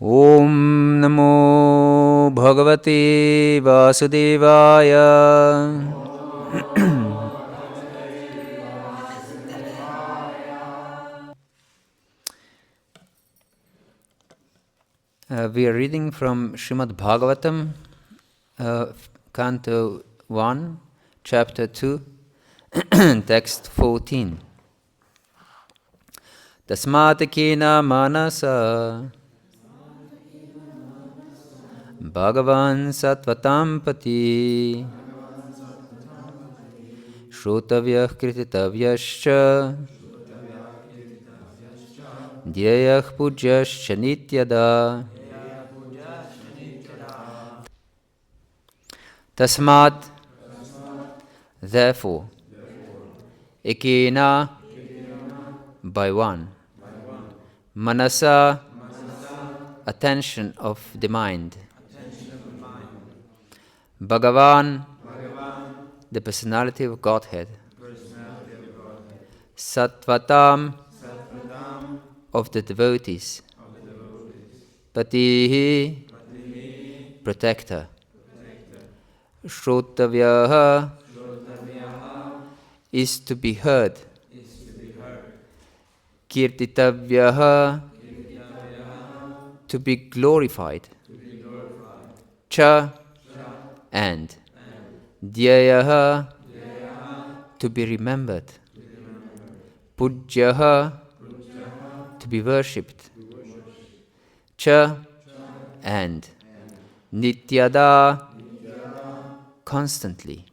Om Namo Bhagavate Vasudevaya. We are reading from Srimad Bhagavatam, Canto 1, Chapter 2, Text 14. Tasmatakena manasa Bhagavan Sattvatam Pati Shrotavyah Krititavyascha Dhyayah Pujasycha Nityada. Tasmat, therefore, ekena, by one, manasa, attention of the mind, Bhagavan, the personality of Godhead, Sattvatam, of the devotees, Patihi, protector, Shrotavyaha, is to be heard, Kirtitavyaha, to be glorified, Cha, and Dhyayaha, to be remembered, Pujyaha, to be worshipped, Cha, and Nityada, constantly.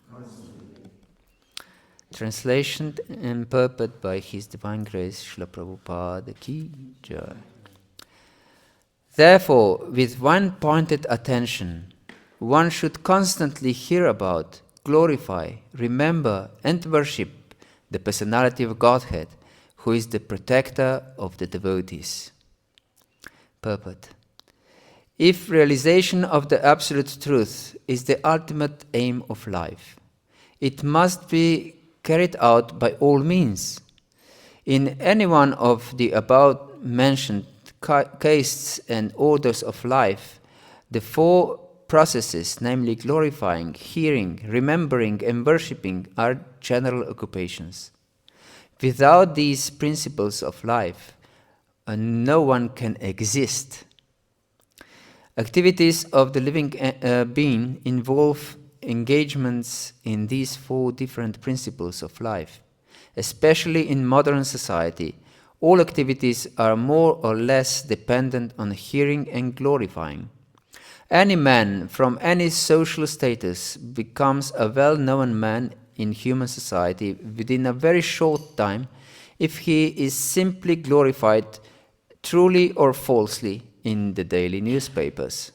Translation and purport by His Divine Grace Srila Prabhupada Ki Jai. Therefore, with one pointed attention, one should constantly hear about, glorify, remember, and worship the personality of Godhead, who is the protector of the devotees. Purport. If realization of the Absolute Truth is the ultimate aim of life, it must be carried out by all means. In any one of the above mentioned castes and orders of life, the four processes, namely glorifying, hearing, remembering, and worshipping, are general occupations. Without these principles of life, no one can exist. Activities of the living being involve engagements in these four different principles of life. Especially in modern society, all activities are more or less dependent on hearing and glorifying. Any man from any social status becomes a well-known man in human society within a very short time if he is simply glorified truly or falsely in the daily newspapers.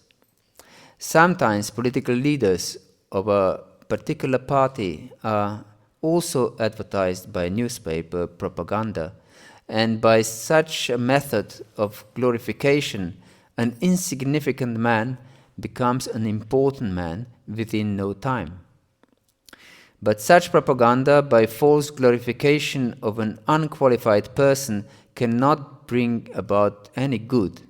Sometimes political leaders of a particular party are also advertised by newspaper propaganda, and by such a method of glorification, an insignificant man becomes an important man within no time. But such propaganda by false glorification of an unqualified person cannot bring about any good,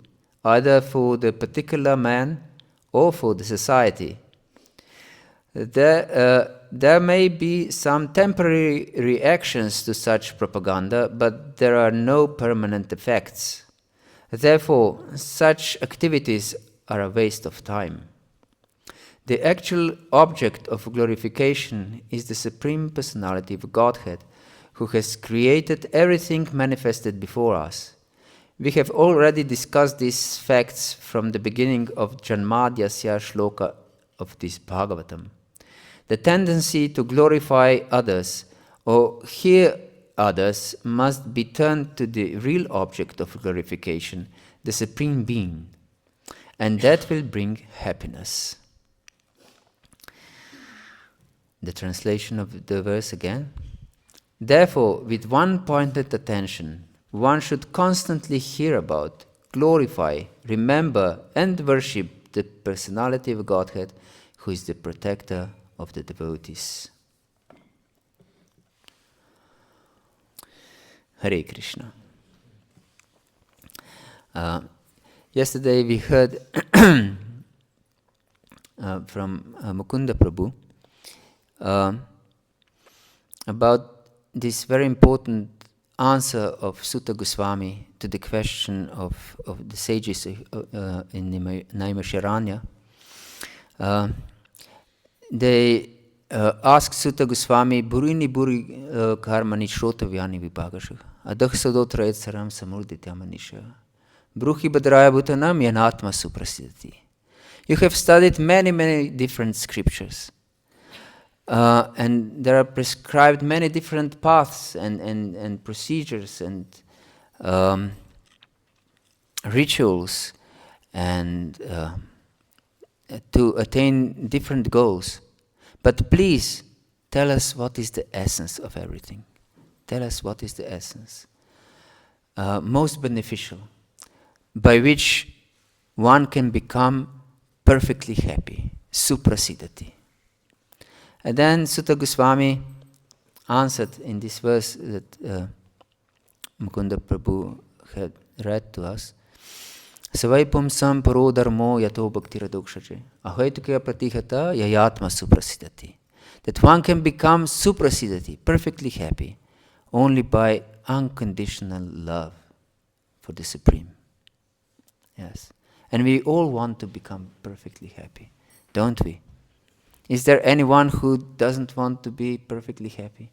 either for the particular man or for the society. There may be some temporary reactions to such propaganda, but there are no permanent effects. Therefore, such activities are a waste of time. The actual object of glorification is the Supreme Personality of Godhead, who has created everything manifested before us. We have already discussed these facts from the beginning of Janmadhyasya shloka of this Bhagavatam. The tendency to glorify others or hear others must be turned to the real object of glorification, the Supreme Being, and that will bring happiness. The translation of the verse again. Therefore, with one pointed attention, one should constantly hear about, glorify, remember, and worship the personality of Godhead, who is the protector of the devotees. Hare Krishna. Yesterday we heard from Mukunda Prabhu about this very important answer of Sutta Goswami to the question of the sages in Naimisharanya. They asked Sutta Goswami, Burini Buri Karmani Shrotavyani Vibhagashu, Adakh Sadotra Etsaram Samurditya Bruhi Badraya Bhutanam Yanatma Suprasidati. You have studied many different scriptures. And there are prescribed many different paths and procedures and rituals and to attain different goals. But please tell us what is the essence of everything. Tell us what is the essence. Most beneficial, by which one can become perfectly happy, suprasidati. And then Sutta Goswami answered in this verse that Mukunda Prabhu had read to us. Savai pumsam paro dharmo yato bhakti-yoga ahaitukya pratihata yayatma suprasidati. That one can become suprasidati, perfectly happy, only by unconditional love for the Supreme. Yes. And we all want to become perfectly happy, don't we? Is there anyone who doesn't want to be perfectly happy?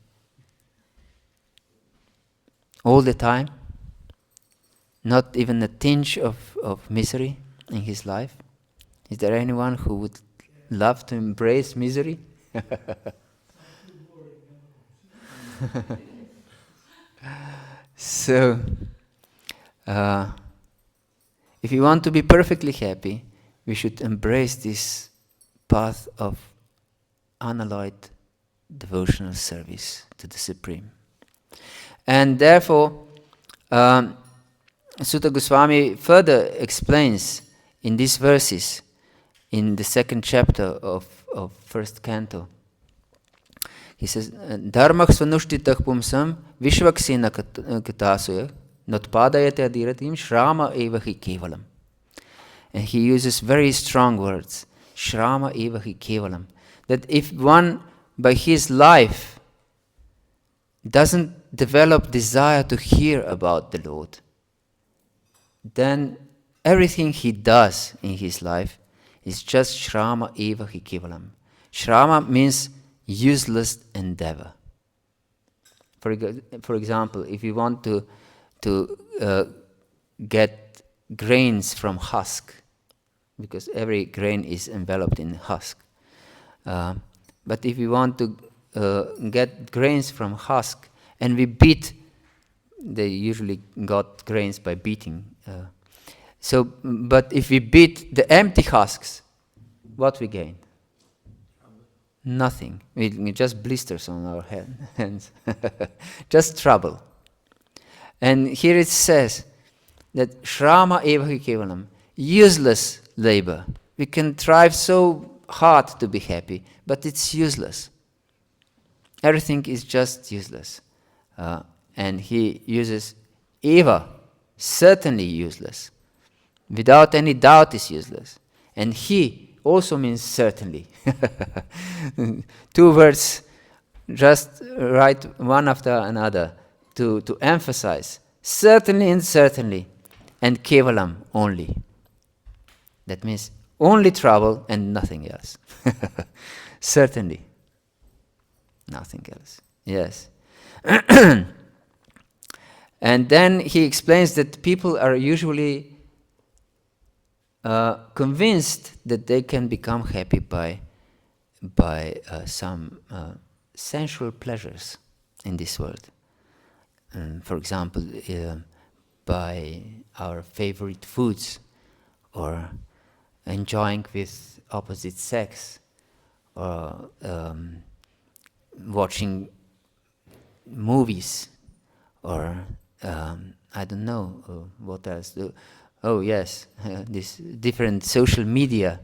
All the time? Not even a tinge of misery in his life? Is there anyone who would love to embrace misery? So, if you want to be perfectly happy, we should embrace this path of unalloyed devotional service to the Supreme. And therefore, Sutta Goswami further explains in these verses, in the second chapter of first canto. He says, Dharmak svanushtitah pumsam vishvaksena katasaya notpadayate adiratim shrama evahi kevalam. And he uses very strong words, shrama evahi kevalam. That if one, by his life, doesn't develop desire to hear about the Lord, then everything he does in his life is just shrama evahi kevalam. Shrama means useless endeavor. For example, if you want to get grains from husk, because every grain is enveloped in husk. But if you want to get grains from husk, and we beat, they usually got grains by beating. But if we beat the empty husks, what we gain? Nothing. We just blisters on our hands. Just trouble. And here it says that shrama evahi kevalam, useless labor. We can strive so hard to be happy, but it's useless. Everything is just useless. And he uses eva, certainly useless. Without any doubt is useless. And he also means certainly. Two words, just write one after another to emphasize. Certainly and certainly. And kevalam, only. That means only trouble and nothing else. Certainly. Nothing else. Yes. And then he explains that people are usually convinced that they can become happy by some sensual pleasures in this world. For example, by our favorite foods, or enjoying with opposite sex, or watching movies, or I don't know what else. Oh yes, this different social media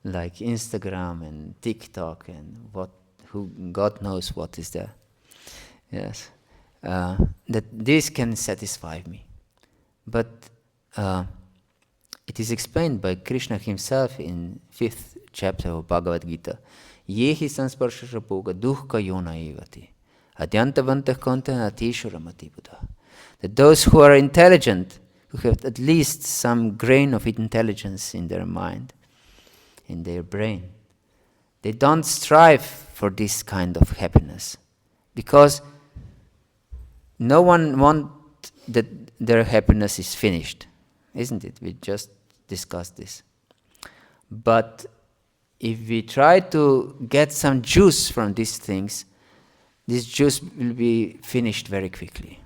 like Instagram and TikTok and who God knows what is there. Yes, that this can satisfy me, but it is explained by Krishna himself in 5th chapter of Bhagavad-gita. Yehi sansparshasha bhoga duhka yona evati. Adyantavantah konta natishuramati buddha. That those who are intelligent, who have at least some grain of intelligence in their mind, in their brain, they don't strive for this kind of happiness. Because no one wants that their happiness is finished, isn't it? We just discussed this. But if we try to get some juice from these things, this juice will be finished very quickly.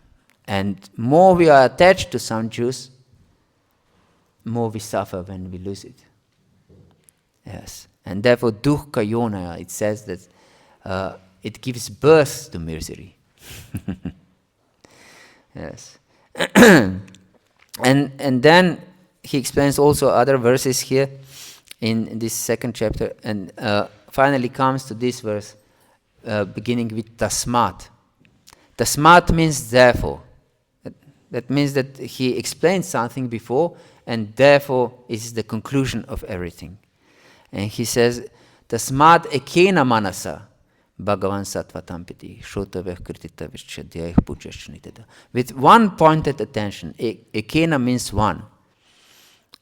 And more we are attached to some juice, more we suffer when we lose it. Yes. And therefore, dukkha yona, it says that it gives birth to misery. Yes. And then he explains also other verses here in this 2nd chapter, and finally comes to this verse beginning with tasmat. Tasmat means therefore. That means that he explained something before, and therefore is the conclusion of everything. And he says, tasmat ekena manasa Bhagavan Sattva-tampiti, Shrotaveh Kritita Vichadhyayah Pujashniteda. With one pointed attention. Ekena means one.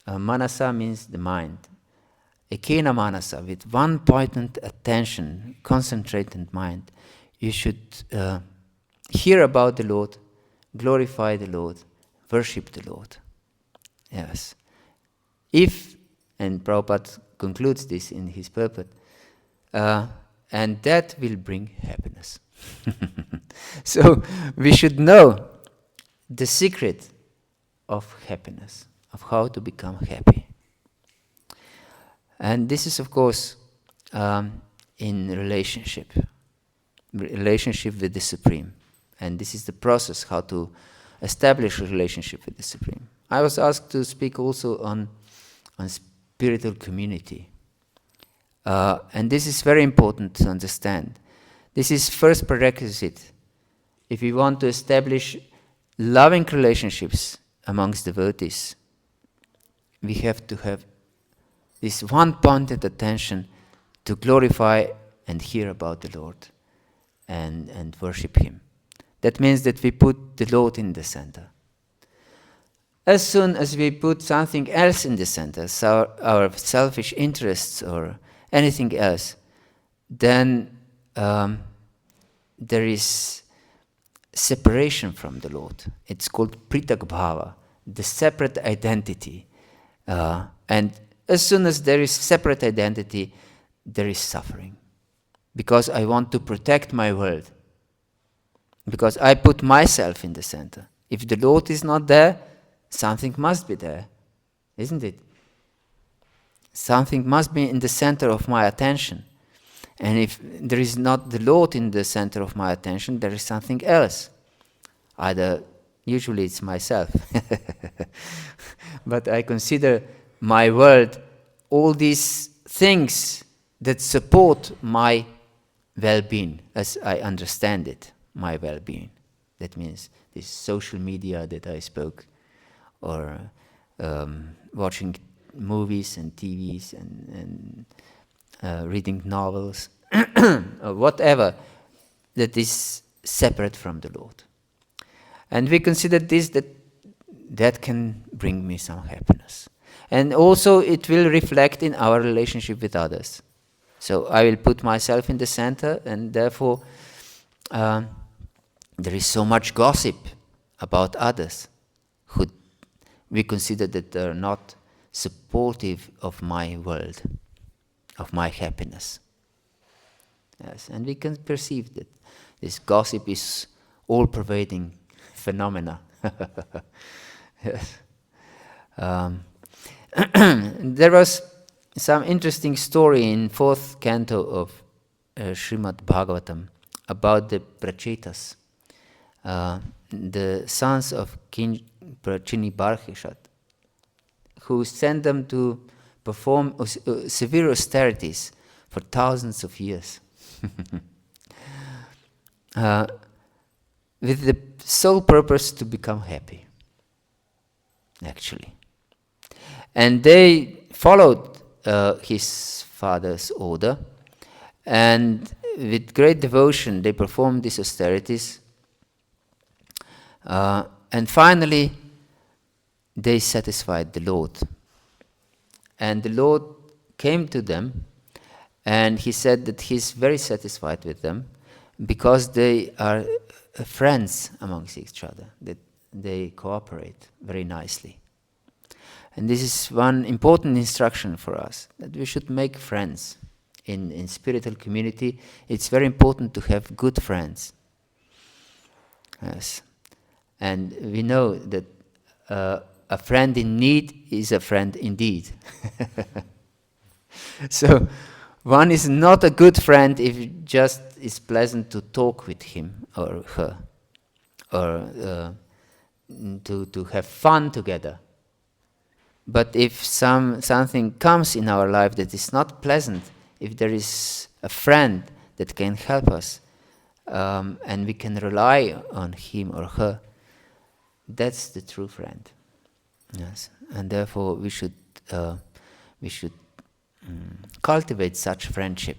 Manasa means the mind. Ekena manasa, with one pointed attention, concentrated mind, you should hear about the Lord, glorify the Lord, worship the Lord. Yes. If, and Prabhupada concludes this in his purport, and that will bring happiness. So we should know the secret of happiness, of how to become happy. And this is, of course, in relationship with the Supreme. And this is the process how to establish a relationship with the Supreme. I was asked to speak also on spiritual community. And this is very important to understand. This is first prerequisite. If we want to establish loving relationships amongst devotees, we have to have this one-pointed attention to glorify and hear about the Lord and worship Him. That means that we put the Lord in the center. As soon as we put something else in the center, so our selfish interests or anything else, then there is separation from the Lord. It's called pritak bhava, the separate identity. And as soon as there is separate identity, there is suffering. Because I want to protect my world. Because I put myself in the center. If the Lord is not there, something must be there, isn't it? Something must be in the center of my attention. And if there is not the Lord in the center of my attention, there is something else. Usually it's myself. But I consider my world, all these things that support my well-being, as I understand it, my well-being. That means this social media that I spoke, or watching movies and TVs and reading novels, or whatever that is separate from the Lord. And we consider this that can bring me some happiness. And also it will reflect in our relationship with others. So I will put myself in the center, and therefore there is so much gossip about others who we consider that they are not supportive of my world, of my happiness. Yes, and we can perceive that this gossip is all-pervading phenomena. Yes. There was some interesting story in 4th canto of Srimad Bhagavatam about the Prachetas, the sons of King Prachini-Barhishat, who sent them to perform severe austerities for thousands of years. With the sole purpose to become happy. actually. And they followed his father's order, and with great devotion they performed these austerities. And finally, they satisfied the Lord. And the Lord came to them, and he said that he's very satisfied with them because they are friends amongst each other, that they cooperate very nicely. And this is one important instruction for us, that we should make friends. In spiritual community, it's very important to have good friends. Yes. And we know that a friend in need is a friend indeed. So one is not a good friend if it just is pleasant to talk with him or her, or to have fun together. But if something comes in our life that is not pleasant, if there is a friend that can help us, and we can rely on him or her, that's the true friend. Yes, and therefore we should cultivate such friendship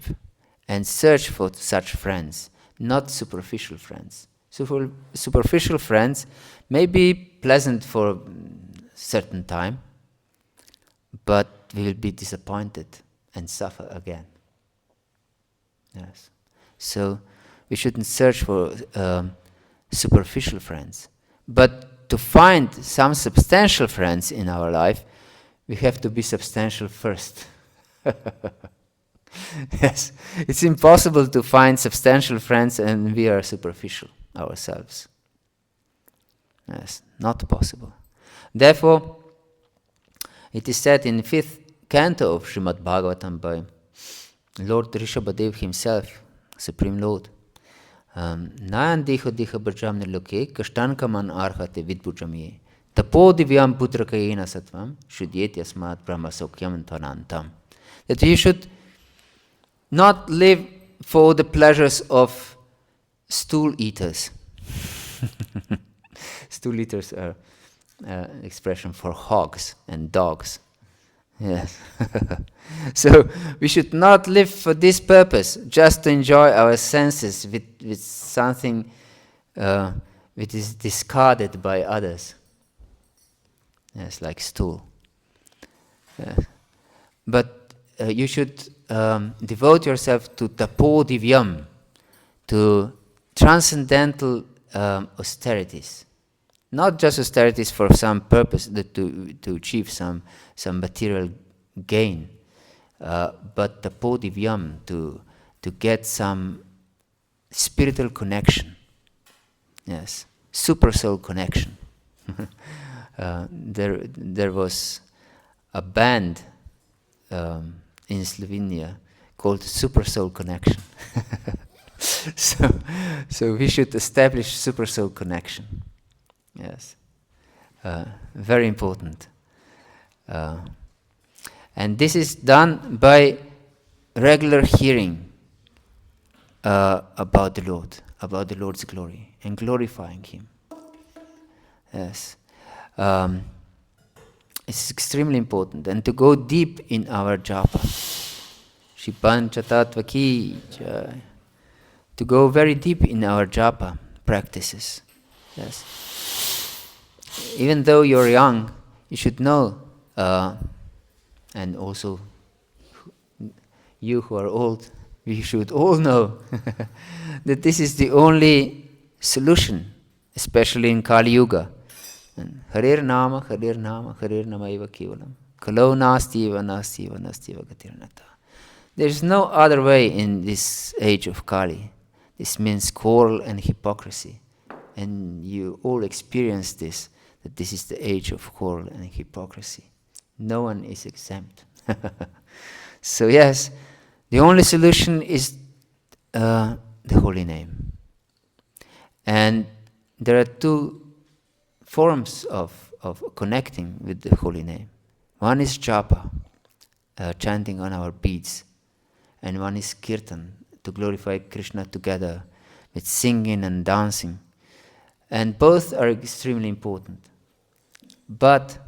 and search for such friends, not superficial friends. Superficial friends may be pleasant for a certain time, but we will be disappointed and suffer again. Yes, so we shouldn't search for superficial friends, but to find some substantial friends in our life, we have to be substantial first. Yes, it's impossible to find substantial friends and we are superficial ourselves. Yes, not possible. Therefore, it is said in the 5th canto of Srimad Bhagavatam by Lord Rishabhadev himself, Supreme Lord, Nayan diho diho brjam niloke kashtan kaman arhate vidbujamye tapo divyam putrakayena satvam shudyet yasmat brahma sokyam tvanantam. That you should not live for the pleasures of stool eaters. Stool eaters are an expression for hogs and dogs. Yes. So we should not live for this purpose, just to enjoy our senses with something which is discarded by others. Yes, like stool. But you should devote yourself to tapo divyam, to transcendental austerities. Not just austerities for some purpose, to achieve some material gain, but tapo divyam, to get some spiritual connection. Yes, super soul connection. There was a band in Slovenia called Super Soul Connection. So we should establish super soul connection. Yes, very important. And this is done by regular hearing about the Lord, about the Lord's glory, and glorifying Him. Yes, it's extremely important, and to go deep in our japa. Shipancha ki jai. To go very deep in our japa practices. Yes. Even though you're young, you should know, and also you who are old, we should all know that this is the only solution, especially in Kali Yuga. Harir Nama, Harir Nama, Harir Namaiva Kevalam. Kalo Nastiva, Nastiva, Nastiva Gatirnata. There's no other way in this age of Kali. This means quarrel and hypocrisy. And you all experience this, that this is the age of quarrel and hypocrisy. No one is exempt. So yes, the only solution is the holy name. And there are two forms of connecting with the holy name. One is japa, chanting on our beads. And one is kirtan, to glorify Krishna together with singing and dancing. And both are extremely important. But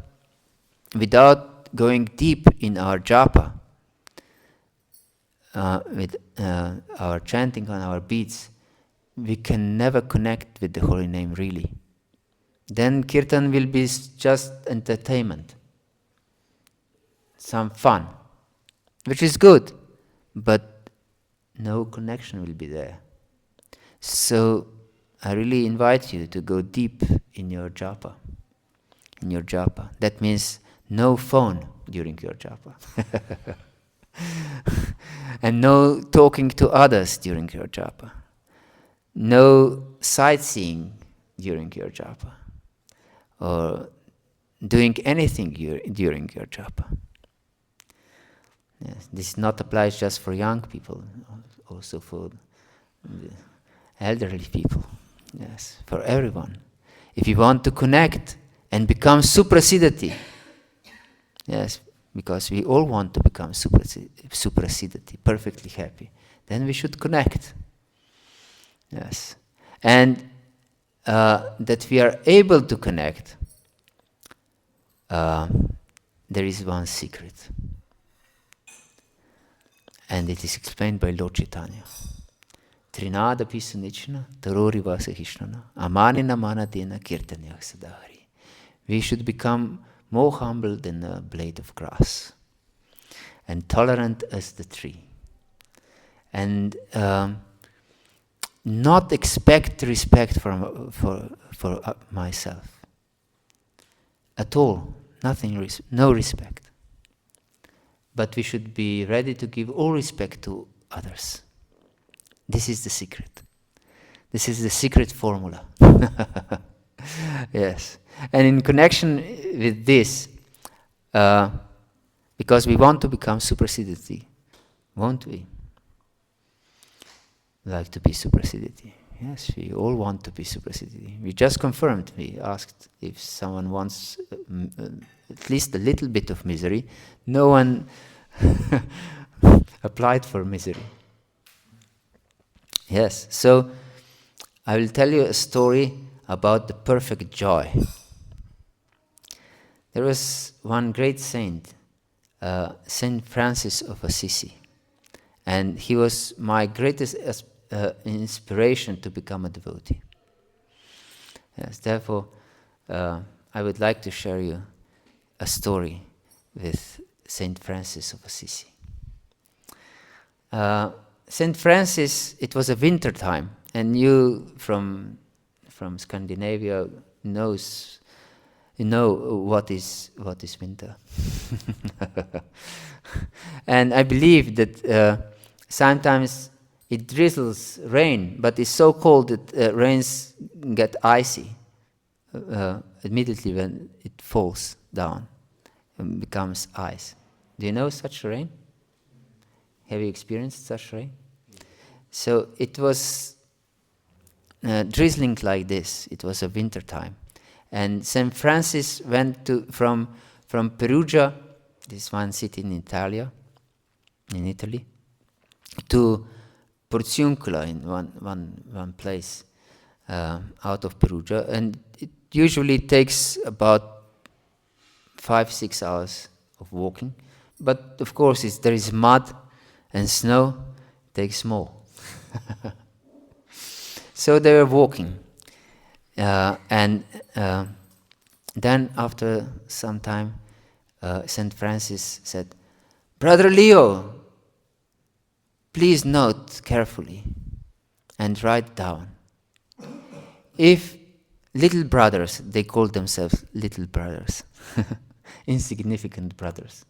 without going deep in our japa, with our chanting on our beads, we can never connect with the holy name really. Then kirtan will be just entertainment, some fun, which is good, but no connection will be there. So I really invite you to go deep in your japa. That means no phone during your japa. And no talking to others during your japa. No sightseeing during your japa. Or doing anything during your japa. Yes, this not applies just for young people, also for the elderly people. Yes, for everyone. If you want to connect and become suprasiddhati, yes, because we all want to become suprasiddhati, perfectly happy, then we should connect. Yes, and that we are able to connect, there is one secret. And it is explained by Lord Chaitanya. Trinada pisunichna, tarori vasahishnana, amanina manadena kirtanya sadari. We should become more humble than a blade of grass, and tolerant as the tree, and not expect respect for myself at all. Nothing, no respect. But we should be ready to give all respect to others. This is the secret. This is the secret formula. Yes. And in connection with this, because we want to become suprasiddhati, won't we? Like to be suprasiddhati. Yes, we all want to be suprasiddhati. We just confirmed, we asked if someone wants at least a little bit of misery. No one applied for misery. Yes, so I will tell you a story about the perfect joy. There was one great saint, Saint Francis of Assisi, and he was my greatest inspiration to become a devotee. Yes, therefore, I would like to share you a story with Saint Francis of Assisi. Saint Francis, it was a winter time, and you from Scandinavia know what is winter. And I believe that sometimes it drizzles rain, but it's so cold that rains get icy immediately when it falls down and becomes ice. Do you know such rain? Have you experienced such rain? So it was drizzling like this. It was a winter time. And St. Francis went from Perugia, this one city in Italy, to Porziuncula in one place out of Perugia, and it usually takes about 5-6 hours of walking. But of course, there is mud and snow, it takes more. So they were walking, and then after some time, Saint Francis said, "Brother Leo, please note carefully and write down. If little brothers," they called themselves little brothers, insignificant brothers.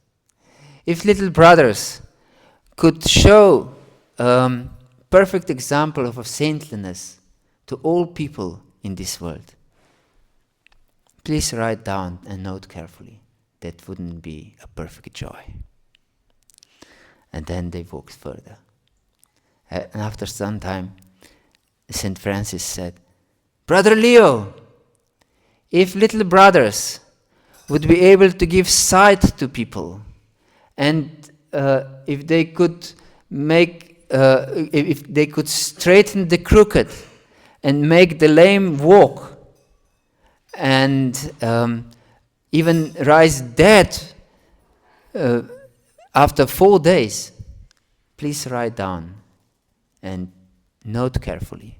If little brothers could show perfect example of a saintliness to all people in this world, please write down and note carefully. That wouldn't be a perfect joy. And then they walked further. And after some time, St. Francis said, "Brother Leo, if little brothers would be able to give sight to people, and if they could if they could straighten the crooked and make the lame walk, and even rise dead after 4 days, please write down and note carefully.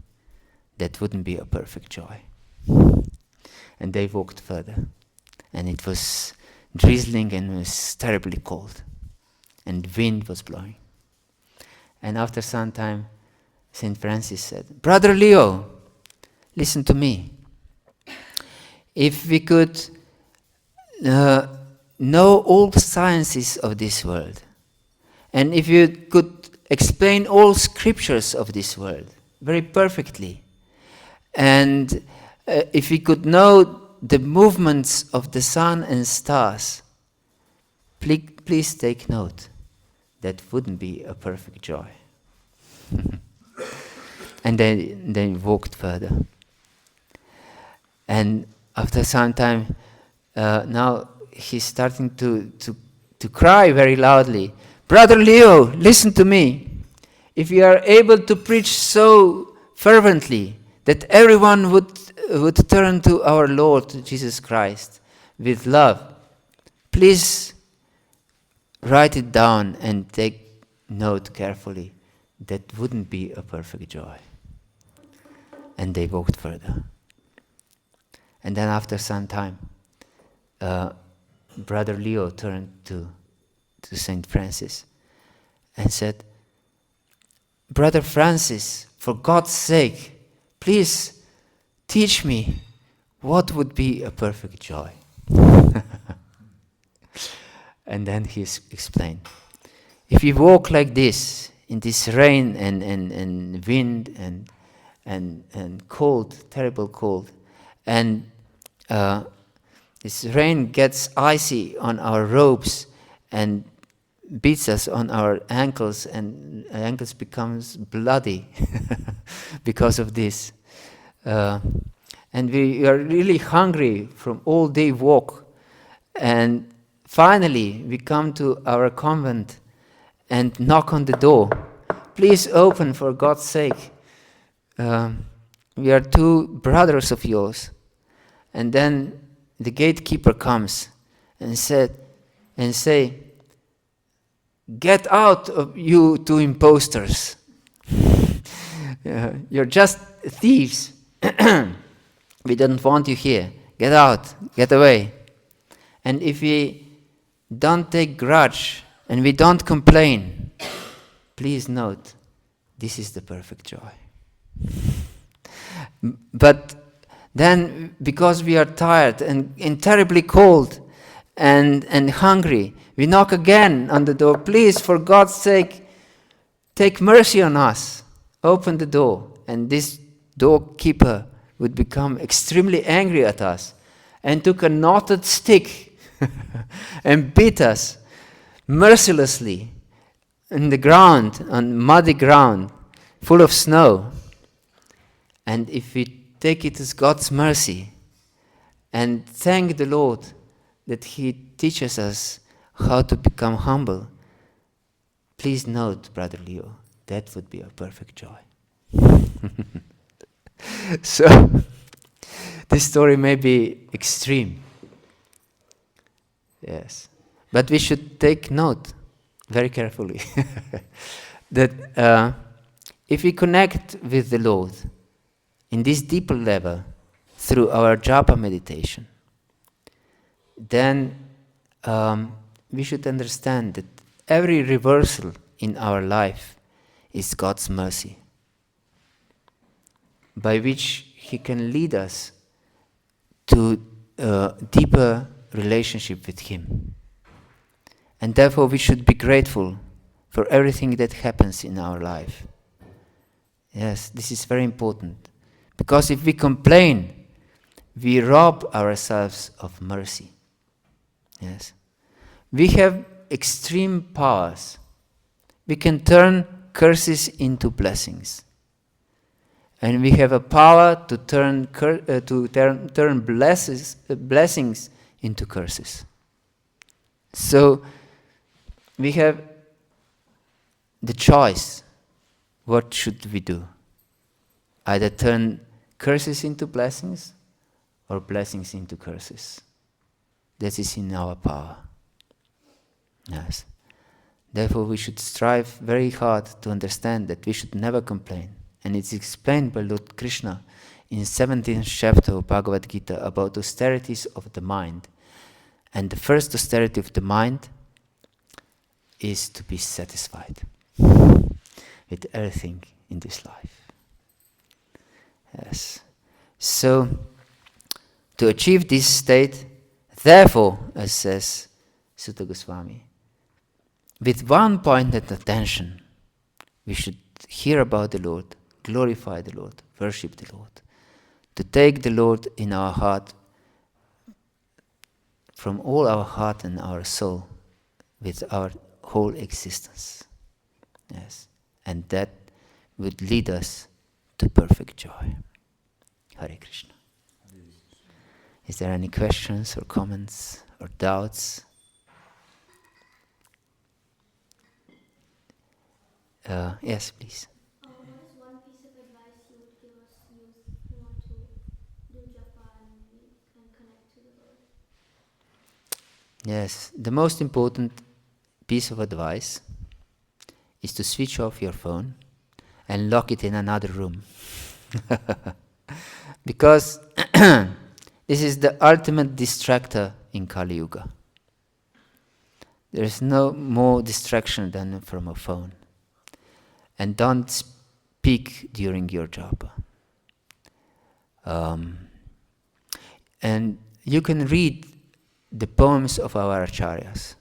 That wouldn't be a perfect joy. And they walked further. And it was drizzling and it was terribly cold. And wind was blowing. And after some time, St. Francis said, "Brother Leo, listen to me. If we could know all the sciences of this world, and if you could explain all scriptures of this world very perfectly, and if we could know the movements of the sun and stars, please take note. That wouldn't be a perfect joy." And they walked further. And after some time, now he's starting to cry very loudly. "Brother Leo, listen to me. If you are able to preach so fervently that everyone would turn to our Lord Jesus Christ with love, please write it down and take note carefully. That wouldn't be a perfect joy." And they walked further. And then after some time, Brother Leo turned to St. Francis and said, "Brother Francis, for God's sake, please teach me what would be a perfect joy." And then he explained, "If you walk like this, in this rain and wind and cold, terrible cold, and this rain gets icy on our robes and beats us on our ankles, and our ankles becomes bloody because of this. And we are really hungry from all day walk. And finally, we come to our convent and knock on the door. Please open, for God's sake. We are two brothers of yours." And then the gatekeeper comes and say, "Get out, of you two impostors. You're just thieves. We don't want you here. Get out, get away. And if we don't take grudge and we don't complain, please note, this is the perfect joy." But then, because we are tired and terribly cold and hungry, we knock again on the door. "Please, for God's sake, take mercy on us. Open the door." And this doorkeeper would become extremely angry at us and took a knotted stick and beat us mercilessly in the ground, on muddy ground, full of snow. And if we take it as God's mercy and thank the Lord that He teaches us how to become humble, please note, Brother Leo, that would be a perfect joy. So, this story may be extreme. Yes. But we should take note very carefully that if we connect with the Lord in this deeper level through our japa meditation, then we should understand that every reversal in our life is God's mercy, by which He can lead us to a deeper relationship with Him. And therefore we should be grateful for everything that happens in our life. Yes, this is very important. Because if we complain, we rob ourselves of mercy. Yes. We have extreme powers. We can turn curses into blessings. And we have a power to turn blessings into curses. So we have the choice. What should we do? Either turn curses into blessings or blessings into curses. that is in our power. Yes. Therefore, we should strive very hard to understand that we should never complain. And it's explained by Lord Krishna in 17th chapter of Bhagavad Gita about austerities of the mind. And the first austerity of the mind is to be satisfied with everything in this life. Yes. So, to achieve this state, therefore, as says Sutta Goswami, with one pointed attention, we should hear about the Lord, glorify the Lord, worship the Lord, to take the Lord in our heart, from all our heart and our soul, with our whole existence. Yes. And that would lead us to perfect joy. Hare Krishna. Is there any questions or comments or doubts? Yes, please. What is one piece of advice you would give us youth who want to do japa and connect to the Lord? Yes, the most important piece of advice is to switch off your phone and lock it in another room. Because this is the ultimate distractor in Kali Yuga. There is no more distraction than from a phone. And don't speak during your japa. And you can read the poems of our acharyas.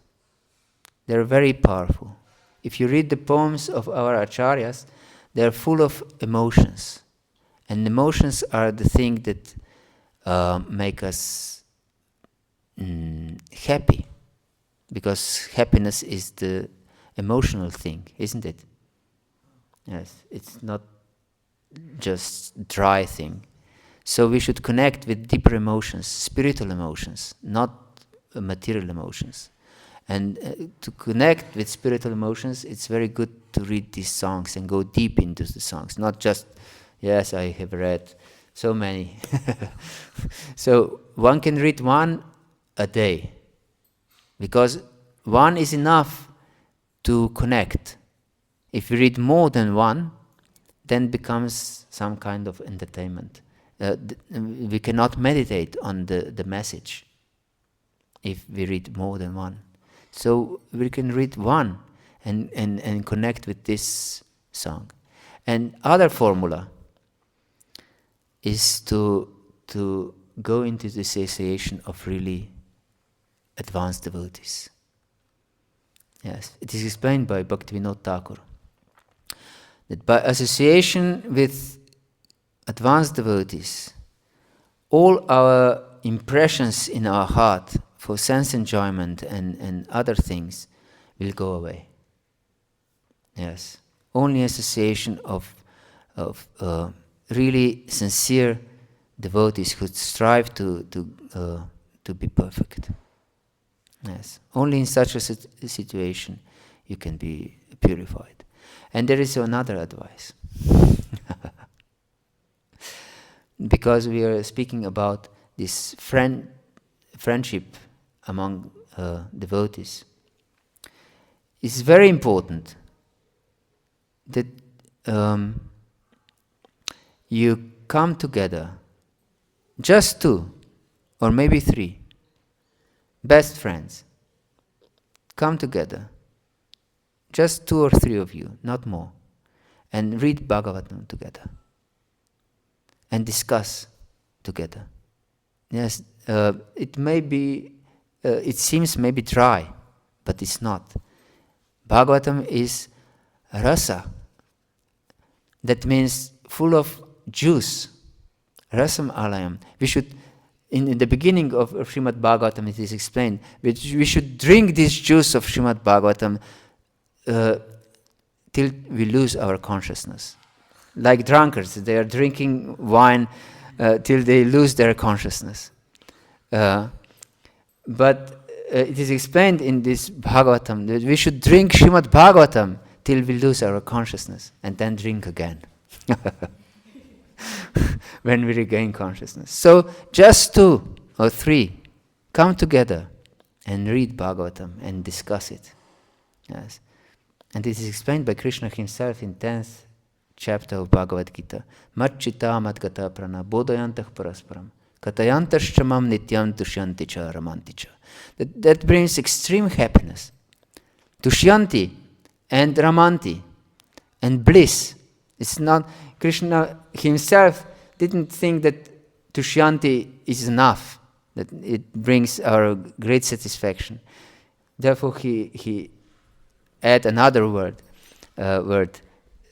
They're very powerful. If you read the poems of our acharyas, they're full of emotions. And emotions are the thing that make us happy. Because happiness is the emotional thing, isn't it? Yes, it's not just dry thing. So we should connect with deeper emotions, spiritual emotions, not material emotions. And to connect with spiritual emotions, it's very good to read these songs and go deep into the songs, not just, yes, I have read so many. So one can read one a day, because one is enough to connect. If you read more than one, then it becomes some kind of entertainment. We cannot meditate on the message if we read more than one. So we can read one and connect with this song. And other formula is to go into the association of really advanced devotees. Yes, it is explained by Bhaktivinoda Thakur that by association with advanced devotees, all our impressions in our heart for sense enjoyment and other things will go away. Yes, only association of really sincere devotees who strive to be perfect. Yes, only in such a situation you can be purified. And there is another advice. Because we are speaking about this friendship among devotees. It's very important that you come together, just two or maybe three, best friends, come together, just two or three of you, not more, and read Bhagavatam together and discuss together. Yes, it may be, it seems maybe dry, but it's not. Bhagavatam is rasa. That means full of juice. Rasam alayam. We should, in the beginning of Srimad Bhagavatam, it is explained, we should drink this juice of Srimad Bhagavatam till we lose our consciousness. Like drunkards, they are drinking wine till they lose their consciousness. But it is explained in this Bhagavatam that we should drink Srimad Bhagavatam till we lose our consciousness, and then drink again when we regain consciousness. So just two or three come together and read Bhagavatam and discuss it. Yes. And this is explained by Krishna himself in 10th chapter of Bhagavad Gita. Matchita matgata prana bodhayantah parasparam katayantaschamam nityam tushyanti cha ramanti cha. That brings extreme happiness. Tushyanti and ramanti and bliss. It's not, Krishna himself didn't think that tushyanti is enough, that it brings our great satisfaction. Therefore he add another word,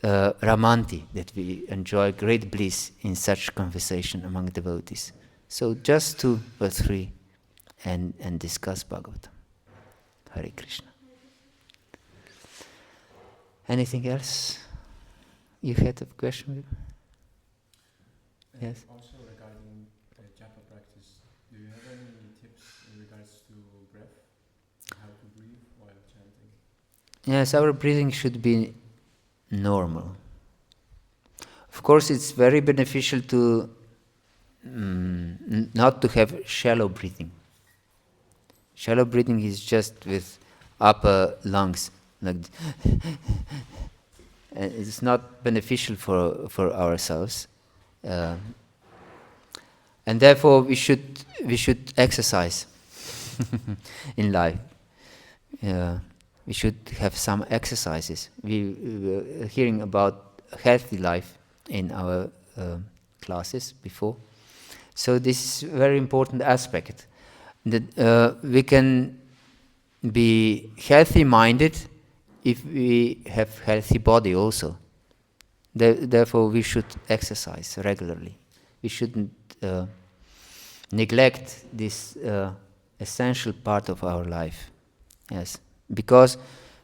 ramanti, that we enjoy great bliss in such conversation among devotees. So just 2 or 3 and discuss Bhagavatam. Hare Krishna. Anything else? You had a question? Yes? Also regarding japa practice, do you have any tips in regards to breath? How to breathe while chanting? Yes, our breathing should be normal. Of course, it's very beneficial to not to have shallow breathing. Shallow breathing is just with upper lungs, like and it's not beneficial for ourselves, and therefore we should exercise in life. We should have some exercises. We were hearing about healthy life in our classes before. So this is a very important aspect, that we can be healthy-minded if we have healthy body also. Therefore, we should exercise regularly. We shouldn't neglect this essential part of our life. Yes, because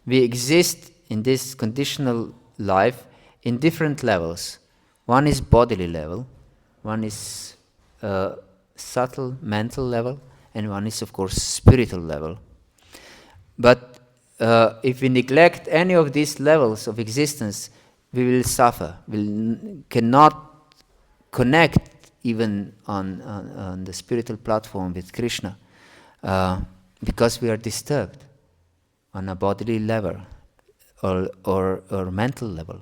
we exist in this conditional life in different levels. One is bodily level, one is subtle mental level, and one is, of course, spiritual level. But if we neglect any of these levels of existence, we will suffer. We cannot connect even on the spiritual platform with Krishna because we are disturbed on a bodily level or mental level.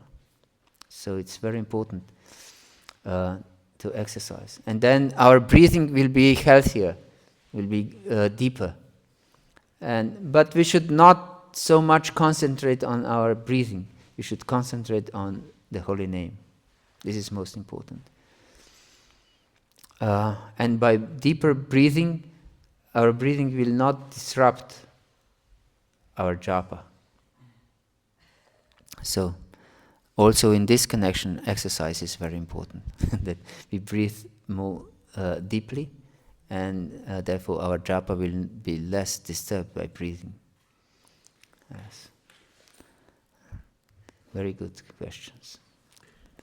So it's very important to exercise. And then our breathing will be healthier, will be deeper. But we should not so much concentrate on our breathing. We should concentrate on the holy name. This is most important. And by deeper breathing, our breathing will not disrupt our japa. So, also in this connection, exercise is very important. That we breathe more deeply, and therefore our japa will be less disturbed by breathing. Yes. Very good questions.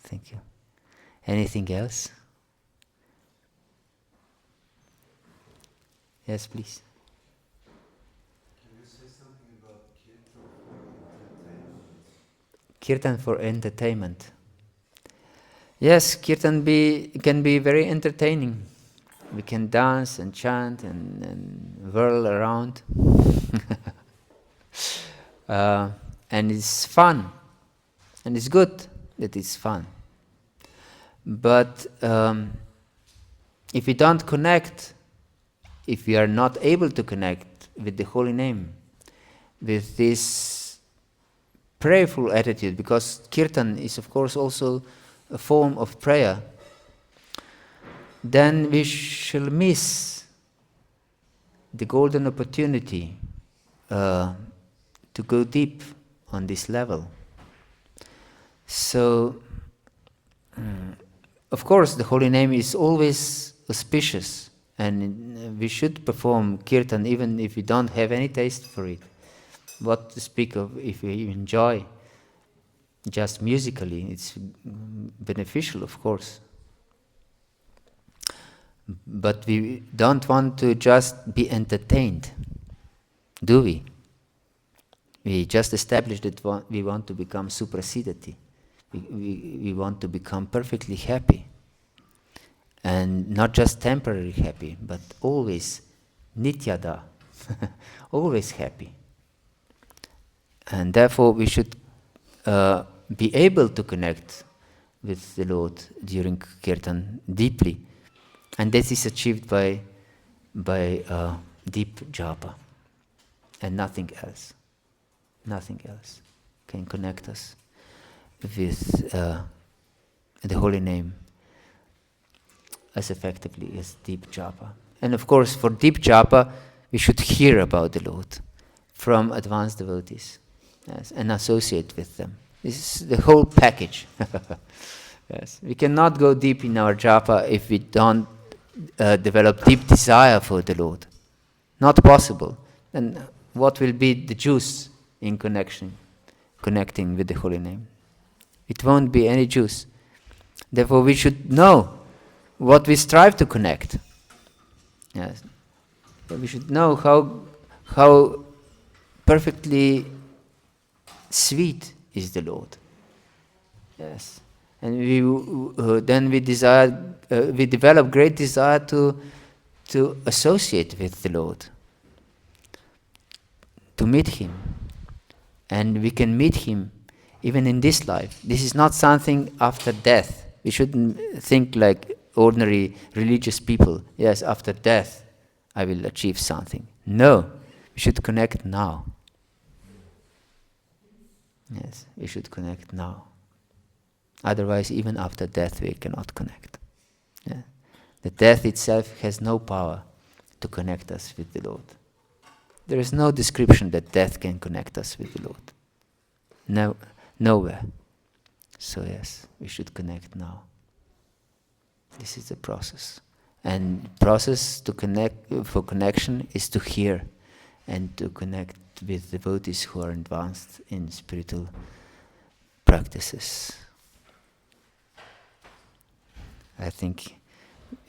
Thank you. Anything else? Yes, please. Can you say something about Kirtan kirtan for entertainment? for entertainment. Yes, kirtan can be very entertaining. We can dance and chant and whirl around. And it's fun. And it's good that it's fun. But if we don't connect, if we are not able to connect with the holy name, with this prayerful attitude, because kirtan is of course also a form of prayer, then we shall miss the golden opportunity to go deep on this level. So, of course, the holy name is always auspicious, and we should perform kirtan even if we don't have any taste for it. What to speak of if we enjoy just musically? It's beneficial, of course. But we don't want to just be entertained, do we? We just established that we want to become suprasidati. We want to become perfectly happy. And not just temporarily happy, but always nityada. always happy. And therefore we should be able to connect with the Lord during Kirtan deeply. And this is achieved by deep japa and nothing else. Nothing else can connect us with the holy name as effectively as deep japa. And of course, for deep japa, we should hear about the Lord from advanced devotees, yes, and associate with them. This is the whole package. Yes, we cannot go deep in our japa if we don't develop deep desire for the Lord. Not possible. Then what will be the juice in connecting with the holy name? It won't be any juice. Therefore, we should know what we strive to connect. Yes, we should know how perfectly sweet is the Lord. Yes, and then we develop great desire to associate with the Lord, to meet Him, and we can meet Him even in this life. This is not something after death. We shouldn't think like ordinary religious people. Yes, after death I will achieve something. No, we should connect now. Yes, we should connect now. Otherwise, even after death, we cannot connect. Yeah. The death itself has no power to connect us with the Lord. There is no description that death can connect us with the Lord. No, nowhere. So yes, we should connect now. This is the process. And process to connect for connection is to hear and to connect with devotees who are advanced in spiritual practices. I think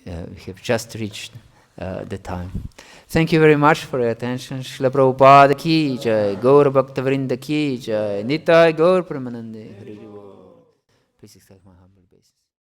we have just reached the time. Thank you very much for your attention. Srila Prabhupada ki jai, Gaur Bhakta Vrinda ki jai, Nitai Gaur Pramanande. Please accept my